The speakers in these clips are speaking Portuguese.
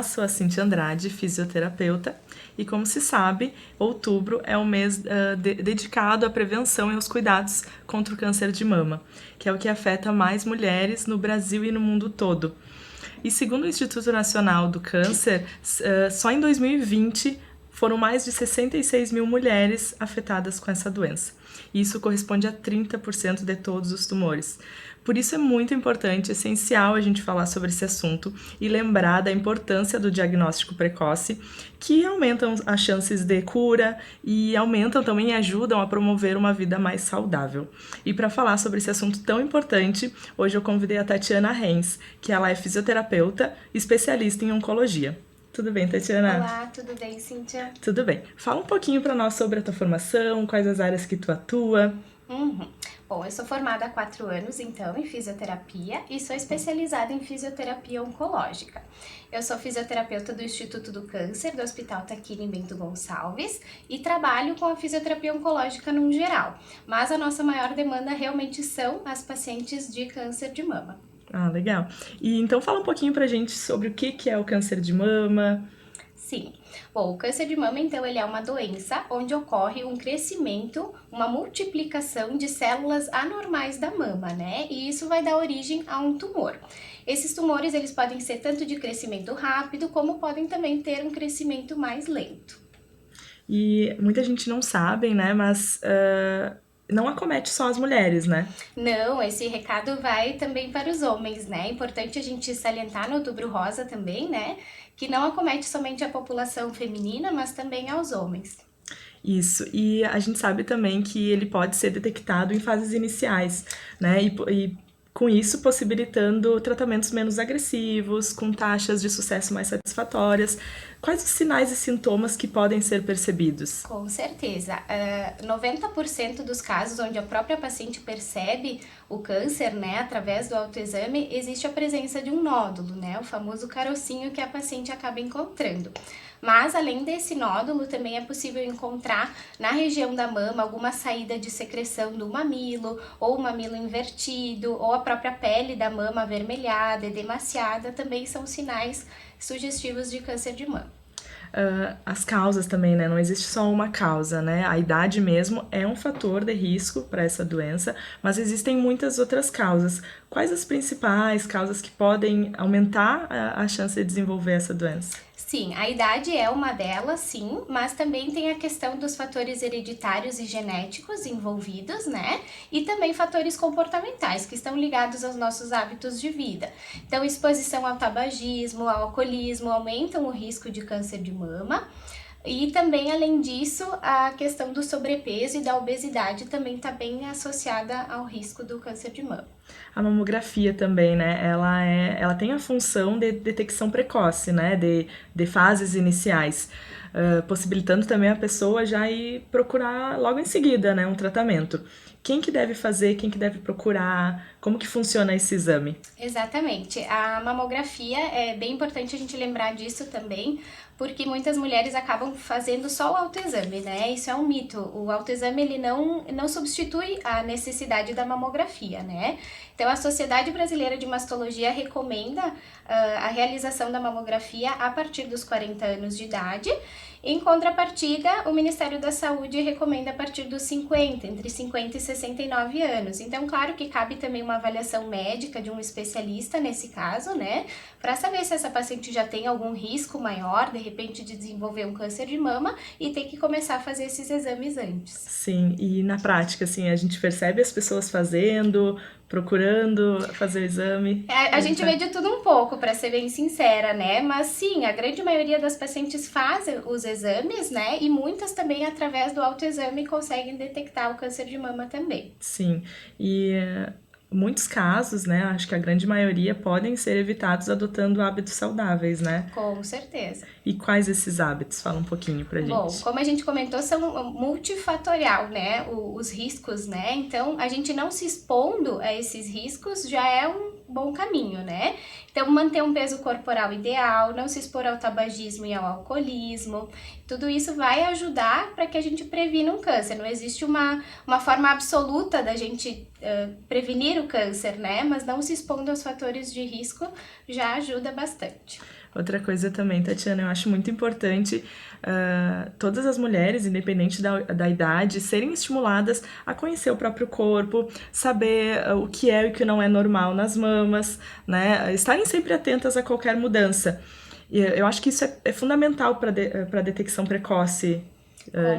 Olá, sou a Cintia Andrade, fisioterapeuta, e como se sabe, outubro é um mês dedicado à prevenção e aos cuidados contra o câncer de mama, que é o que afeta mais mulheres no Brasil e no mundo todo. E segundo o Instituto Nacional do Câncer, só em 2020 foram mais de 66 mil mulheres afetadas com essa doença. Isso corresponde a 30% de todos os tumores. Por isso é muito importante, essencial a gente falar sobre esse assunto e lembrar da importância do diagnóstico precoce, que aumentam as chances de cura e aumentam também e ajudam a promover uma vida mais saudável. E para falar sobre esse assunto tão importante, hoje eu convidei a Tatiana Renz, que ela é fisioterapeuta, especialista em oncologia. Tudo bem, Tatiana? Olá, tudo bem, Cíntia? Tudo bem. Fala um pouquinho para nós sobre a tua formação, quais as áreas que tu atua. Bom, eu sou formada há 4 anos, então, em fisioterapia e sou especializada em fisioterapia oncológica. Eu sou fisioterapeuta do Instituto do Câncer, do Hospital Taquini Bento Gonçalves, e trabalho com a fisioterapia oncológica no geral, mas a nossa maior demanda realmente são as pacientes de câncer de mama. Ah, legal. E então fala um pouquinho pra gente sobre o que é o câncer de mama. Sim. Bom, o câncer de mama, então, ele é uma doença onde ocorre um crescimento, uma multiplicação de células anormais da mama, né? E isso vai dar origem a um tumor. Esses tumores, eles podem ser tanto de crescimento rápido, como podem também ter um crescimento mais lento. E muita gente não sabe, né, mas não acomete só as mulheres, né? Não, esse recado vai também para os homens, né? É importante a gente salientar no Outubro Rosa também, né? Que não acomete somente a população feminina, mas também aos homens. Isso, e a gente sabe também que ele pode ser detectado em fases iniciais, né? E com isso possibilitando tratamentos menos agressivos, com taxas de sucesso mais satisfatórias. Quais os sinais e sintomas que podem ser percebidos? Com certeza. 90% dos casos onde a própria paciente percebe o câncer, né, através do autoexame, existe a presença de um nódulo, né, o famoso carocinho que a paciente acaba encontrando. Mas, além desse nódulo, também é possível encontrar na região da mama alguma saída de secreção do mamilo, ou o mamilo invertido, ou a própria pele da mama avermelhada, edemaciada, também são sinais sugestivos de câncer de mama. As causas também, né? Não existe só uma causa, né? A idade mesmo é um fator de risco para essa doença, mas existem muitas outras causas. Quais as principais causas que podem aumentar a chance de desenvolver essa doença? Sim, a idade é uma delas, sim, mas também tem a questão dos fatores hereditários e genéticos envolvidos, né? E também fatores comportamentais que estão ligados aos nossos hábitos de vida. Então, exposição ao tabagismo, ao alcoolismo aumentam o risco de câncer de mama. E também, além disso, a questão do sobrepeso e da obesidade também está bem associada ao risco do câncer de mama. A mamografia também, né? Ela tem a função de detecção precoce, né? De fases iniciais, possibilitando também a pessoa já ir procurar logo em seguida, né? Um tratamento. Quem que deve fazer, quem que deve procurar, como que funciona esse exame? Exatamente. A mamografia é bem importante a gente lembrar disso também, porque muitas mulheres acabam fazendo só o autoexame, né? Isso é um mito. O autoexame ele não substitui a necessidade da mamografia, né? Então a Sociedade Brasileira de Mastologia recomenda a realização da mamografia a partir dos 40 anos de idade. Em contrapartida, o Ministério da Saúde recomenda a partir dos 50, entre 50 e 69 anos. Então, claro que cabe também uma avaliação médica de um especialista nesse caso, né? Para saber se essa paciente já tem algum risco maior, de repente, de desenvolver um câncer de mama e tem que começar a fazer esses exames antes. Sim, e na prática, assim, a gente percebe as pessoas fazendo, procurando fazer o exame. A gente vê de tudo um pouco, para ser bem sincera, né? Mas sim, a grande maioria das pacientes fazem os exames, né? E muitas também, através do autoexame, conseguem detectar o câncer de mama também. Sim, e muitos casos, né, acho que a grande maioria podem ser evitados adotando hábitos saudáveis, né? Com certeza. E quais esses hábitos? Fala um pouquinho pra Bom, gente. como a gente comentou, são multifatorial, né, os riscos, né? Então, a gente não se expondo a esses riscos já é um bom caminho, né? Então, manter um peso corporal ideal, não se expor ao tabagismo e ao alcoolismo, tudo isso vai ajudar para que a gente previna um câncer. Não existe uma forma absoluta da gente prevenir o câncer, né? Mas não se expondo aos fatores de risco já ajuda bastante. Outra coisa também, Tatiana, eu acho muito importante todas as mulheres, independente da idade, serem estimuladas a conhecer o próprio corpo, saber o que é e o que não é normal nas mamas, né? Estarem sempre atentas a qualquer mudança. E eu acho que isso é fundamental para a detecção precoce.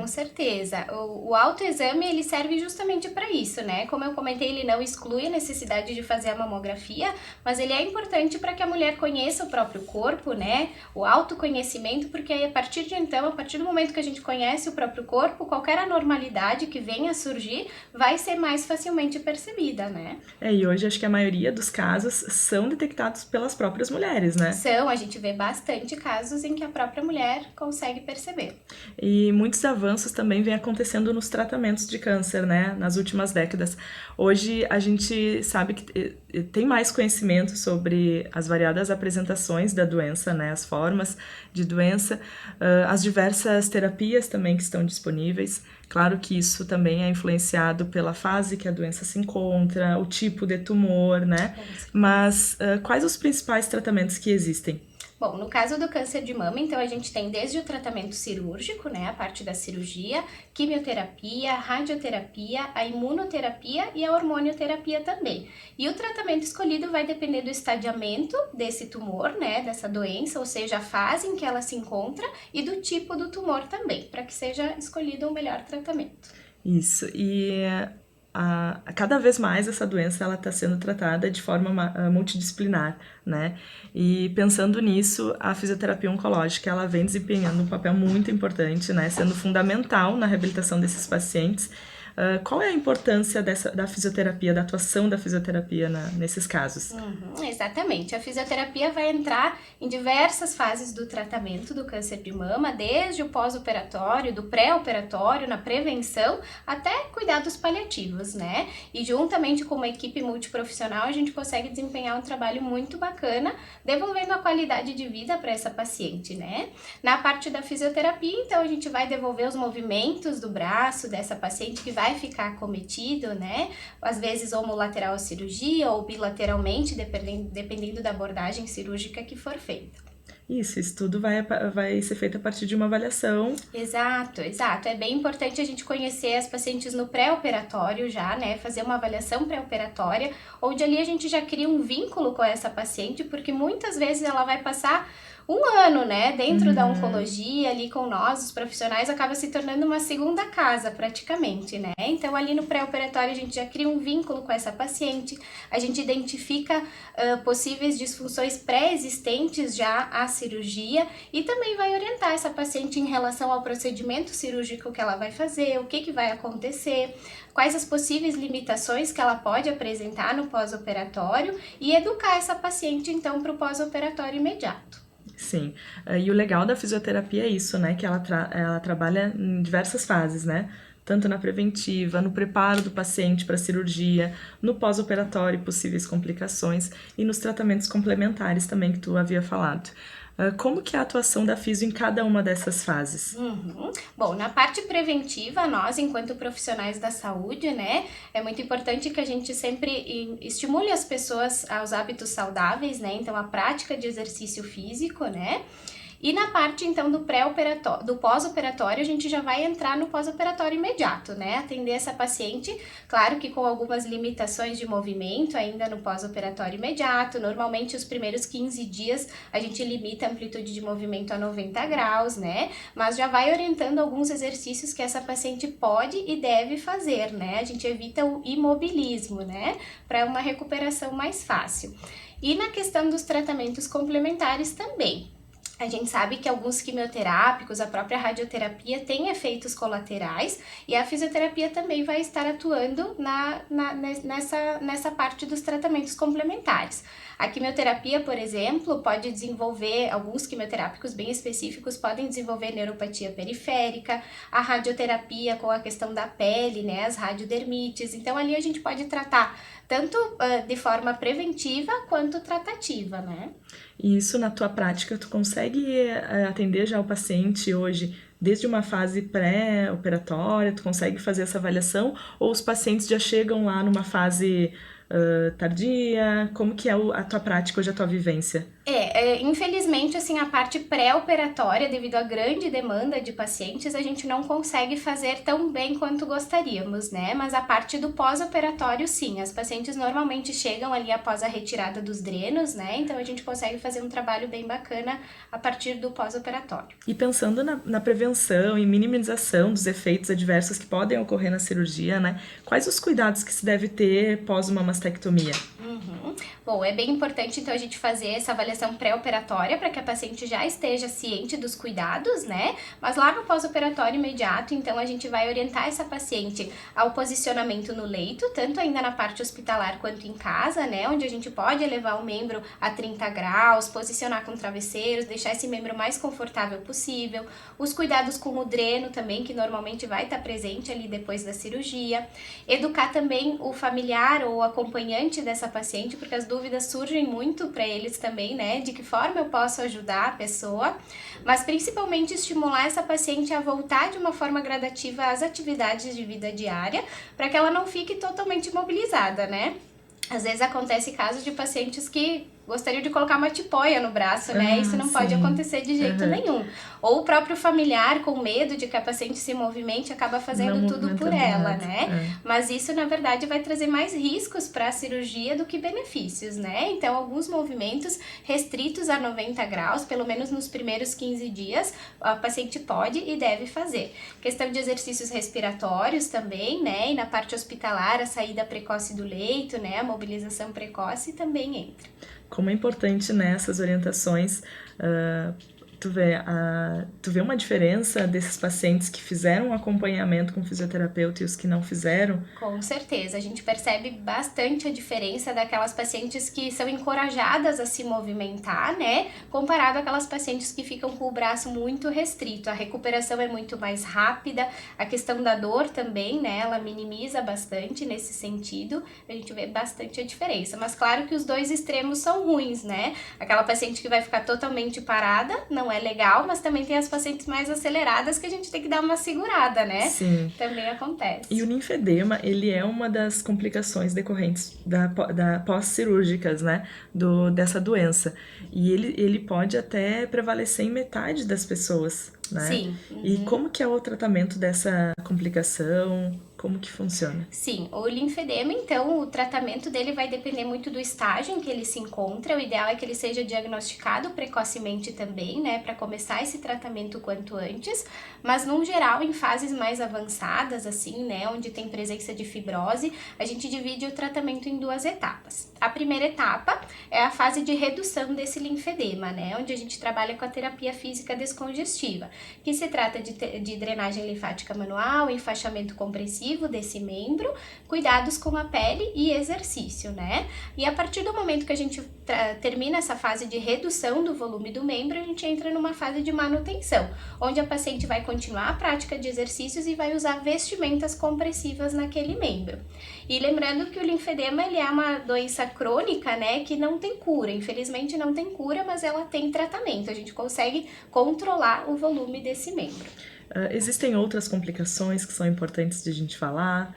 Com certeza. O autoexame, ele serve justamente para isso, né? Como eu comentei, ele não exclui a necessidade de fazer a mamografia, mas ele é importante para que a mulher conheça o próprio corpo, né? O autoconhecimento, porque aí, a partir de então, a partir do momento que a gente conhece o próprio corpo, qualquer anormalidade que venha a surgir vai ser mais facilmente percebida, né? E hoje acho que a maioria dos casos são detectados pelas próprias mulheres, né? A gente vê bastante casos em que a própria mulher consegue perceber. E muitos avanços também vêm acontecendo nos tratamentos de câncer, né, nas últimas décadas. Hoje a gente sabe que tem mais conhecimento sobre as variadas apresentações da doença, né, as formas de doença, as diversas terapias também que estão disponíveis. Claro que isso também é influenciado pela fase que a doença se encontra, o tipo de tumor, né? Mas quais os principais tratamentos que existem? Bom, no caso do câncer de mama, então a gente tem desde o tratamento cirúrgico, né, a parte da cirurgia, quimioterapia, radioterapia, a imunoterapia e a hormonioterapia também. E o tratamento escolhido vai depender do estadiamento desse tumor, né, dessa doença, ou seja, a fase em que ela se encontra e do tipo do tumor também, para que seja escolhido o melhor tratamento. Isso, e cada vez mais essa doença ela está sendo tratada de forma multidisciplinar, né? E pensando nisso, a fisioterapia oncológica ela vem desempenhando um papel muito importante, né? Sendo fundamental na reabilitação desses pacientes. Qual é a importância da fisioterapia, da atuação da fisioterapia nesses casos? Exatamente. A fisioterapia vai entrar em diversas fases do tratamento do câncer de mama, desde o pós-operatório, do pré-operatório, na prevenção, até cuidados paliativos, né? E juntamente com uma equipe multiprofissional, a gente consegue desempenhar um trabalho muito bacana, devolvendo a qualidade de vida para essa paciente, né? Na parte da fisioterapia, então, a gente vai devolver os movimentos do braço dessa paciente que vai ficar acometido, né? Às vezes homolateral à cirurgia ou bilateralmente, dependendo da abordagem cirúrgica que for feita. Isso tudo vai ser feito a partir de uma avaliação. Exato. É bem importante a gente conhecer as pacientes no pré-operatório já, né? Fazer uma avaliação pré-operatória, onde ali a gente já cria um vínculo com essa paciente, porque muitas vezes ela vai passar um ano, né, dentro da oncologia, ali com nós, os profissionais, acaba se tornando uma segunda casa, praticamente, né? Então, ali no pré-operatório, a gente já cria um vínculo com essa paciente, a gente identifica possíveis disfunções pré-existentes já à cirurgia e também vai orientar essa paciente em relação ao procedimento cirúrgico que ela vai fazer, o que vai acontecer, quais as possíveis limitações que ela pode apresentar no pós-operatório e educar essa paciente, então, para o pós-operatório imediato. Sim, e o legal da fisioterapia é isso, né, que ela trabalha em diversas fases, né, tanto na preventiva, no preparo do paciente para a cirurgia, no pós-operatório, possíveis complicações e nos tratamentos complementares também que tu havia falado. Como que é a atuação da fisio em cada uma dessas fases? Bom, na parte preventiva, nós, enquanto profissionais da saúde, né, é muito importante que a gente sempre estimule as pessoas aos hábitos saudáveis, né, então a prática de exercício físico, né, e na parte, então, do pré-operatório, do pós-operatório, a gente já vai entrar no pós-operatório imediato, né? Atender essa paciente, claro que com algumas limitações de movimento ainda no pós-operatório imediato. Normalmente, os primeiros 15 dias, a gente limita a amplitude de movimento a 90 graus, né? Mas já vai orientando alguns exercícios que essa paciente pode e deve fazer, né? A gente evita o imobilismo, né? Para uma recuperação mais fácil. E na questão dos tratamentos complementares também. A gente sabe que alguns quimioterápicos, a própria radioterapia tem efeitos colaterais e a fisioterapia também vai estar atuando nessa parte dos tratamentos complementares. A quimioterapia, por exemplo, pode desenvolver, alguns quimioterápicos bem específicos podem desenvolver neuropatia periférica, a radioterapia com a questão da pele, né, as radiodermites. Então ali a gente pode tratar tanto de forma preventiva quanto tratativa, né? E isso na tua prática, tu consegue atender já o paciente hoje desde uma fase pré-operatória, tu consegue fazer essa avaliação ou os pacientes já chegam lá numa fase tardia? Como que é a tua prática hoje, a tua vivência? Infelizmente, assim, a parte pré-operatória, devido à grande demanda de pacientes, a gente não consegue fazer tão bem quanto gostaríamos, né? Mas a parte do pós-operatório, sim. As pacientes normalmente chegam ali após a retirada dos drenos, né? Então a gente consegue fazer um trabalho bem bacana a partir do pós-operatório. E pensando na prevenção e minimização dos efeitos adversos que podem ocorrer na cirurgia, né? Quais os cuidados que se deve ter pós uma mastectomia? Bom, é bem importante então a gente fazer essa avaliação pré-operatória para que a paciente já esteja ciente dos cuidados, né? Mas lá no pós-operatório imediato, então a gente vai orientar essa paciente ao posicionamento no leito, tanto ainda na parte hospitalar quanto em casa, né? Onde a gente pode elevar o membro a 30 graus, posicionar com travesseiros, deixar esse membro mais confortável possível. Os cuidados com o dreno também, que normalmente vai estar presente ali depois da cirurgia. Educar também o familiar ou acompanhante dessa paciente, porque as dúvidas surgem muito para eles também, né? De que forma eu posso ajudar a pessoa, mas principalmente estimular essa paciente a voltar de uma forma gradativa às atividades de vida diária, para que ela não fique totalmente imobilizada, né? Às vezes acontece casos de pacientes que gostariam de colocar uma tipóia no braço, né? Isso não pode acontecer de jeito nenhum. Ou o próprio familiar, com medo de que a paciente se movimente, acaba fazendo tudo por ela, né? Mas isso, na verdade, vai trazer mais riscos para a cirurgia do que benefícios, né? Então, alguns movimentos restritos a 90 graus, pelo menos nos primeiros 15 dias, a paciente pode e deve fazer. Questão de exercícios respiratórios também, né? E na parte hospitalar, a saída precoce do leito, né? A mobilização precoce também entra. Como é importante nessas orientações, tu vê uma diferença desses pacientes que fizeram um acompanhamento com fisioterapeuta e os que não fizeram? Com certeza, a gente percebe bastante a diferença daquelas pacientes que são encorajadas a se movimentar, né? Comparado àquelas pacientes que ficam com o braço muito restrito. A recuperação é muito mais rápida, a questão da dor também, né? Ela minimiza bastante nesse sentido, a gente vê bastante a diferença. Mas claro que os dois extremos são ruins, né? Aquela paciente que vai ficar totalmente parada, não é legal, mas também tem as pacientes mais aceleradas que a gente tem que dar uma segurada, né? Sim. Também acontece. E o linfedema, ele é uma das complicações decorrentes da pós-cirúrgicas, né? Dessa doença. E ele pode até prevalecer em metade das pessoas, né? Sim. E como que é o tratamento dessa complicação? Como que funciona? Sim, o linfedema, então, o tratamento dele vai depender muito do estágio em que ele se encontra. O ideal é que ele seja diagnosticado precocemente também, né, para começar esse tratamento quanto antes. Mas, no geral, em fases mais avançadas, assim, né, onde tem presença de fibrose, a gente divide o tratamento em duas etapas. A primeira etapa é a fase de redução desse linfedema, né, onde a gente trabalha com a terapia física descongestiva, que se trata de drenagem linfática manual, enfaixamento compressivo desse membro, cuidados com a pele e exercício, né? E a partir do momento que a gente termina essa fase de redução do volume do membro, a gente entra numa fase de manutenção, onde a paciente vai continuar a prática de exercícios e vai usar vestimentas compressivas naquele membro. E lembrando que o linfedema, ele é uma doença crônica, né, que não tem cura. Infelizmente não tem cura, mas ela tem tratamento. A gente consegue controlar o volume desse membro. Existem outras complicações que são importantes de a gente falar?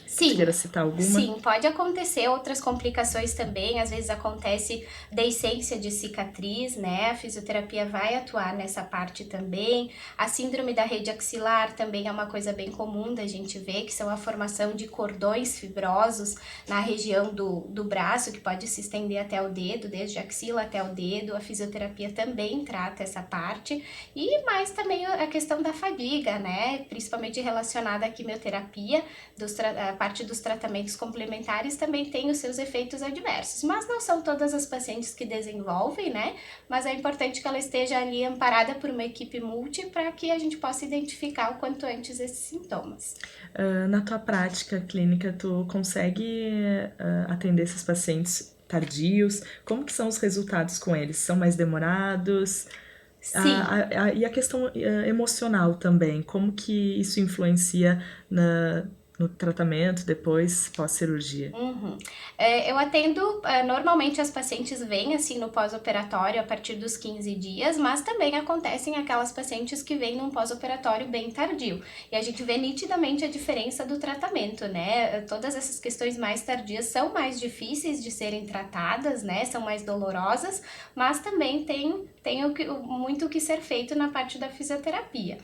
Sim. Você queira citar alguma? Sim, pode acontecer outras complicações também, às vezes acontece deiscência de cicatriz, né? A fisioterapia vai atuar nessa parte também. A síndrome da rede axilar também é uma coisa bem comum da gente ver, que são a formação de cordões fibrosos na região do braço, que pode se estender até o dedo, desde a axila até o dedo. A fisioterapia também trata essa parte. E mais também a questão da fadiga, né? Principalmente relacionada à quimioterapia, a parte dos tratamentos complementares também tem os seus efeitos adversos, mas não são todas as pacientes que desenvolvem, né? Mas é importante que ela esteja ali amparada por uma equipe multi para que a gente possa identificar o quanto antes esses sintomas. Na tua prática clínica, tu consegue atender esses pacientes tardios? Como que são os resultados com eles? São mais demorados? Sim. E a questão emocional também, como que isso influencia no tratamento, depois, pós-cirurgia? Eu atendo, normalmente as pacientes vêm assim no pós-operatório a partir dos 15 dias, mas também acontecem aquelas pacientes que vêm num pós-operatório bem tardio. E a gente vê nitidamente a diferença do tratamento, né? Todas essas questões mais tardias são mais difíceis de serem tratadas, né? São mais dolorosas, mas também tem muito o que ser feito na parte da fisioterapia.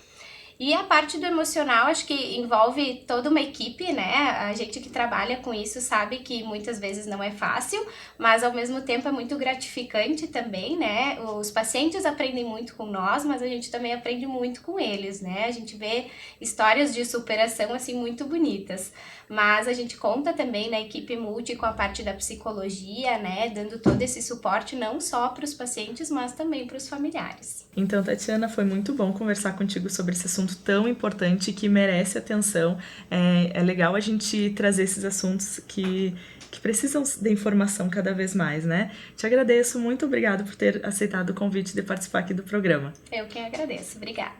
E a parte do emocional, acho que envolve toda uma equipe, né? A gente que trabalha com isso sabe que muitas vezes não é fácil, mas ao mesmo tempo é muito gratificante também, né? Os pacientes aprendem muito com nós, mas a gente também aprende muito com eles, né? A gente vê histórias de superação, assim, muito bonitas. Mas a gente conta também na equipe multi com a parte da psicologia, né? Dando todo esse suporte não só para os pacientes, mas também para os familiares. Então, Tatiana, foi muito bom conversar contigo sobre esse assunto tão importante que merece atenção. É legal a gente trazer esses assuntos que precisam de informação cada vez mais, né? Te agradeço, muito obrigada por ter aceitado o convite de participar aqui do programa. Eu que agradeço. Obrigada.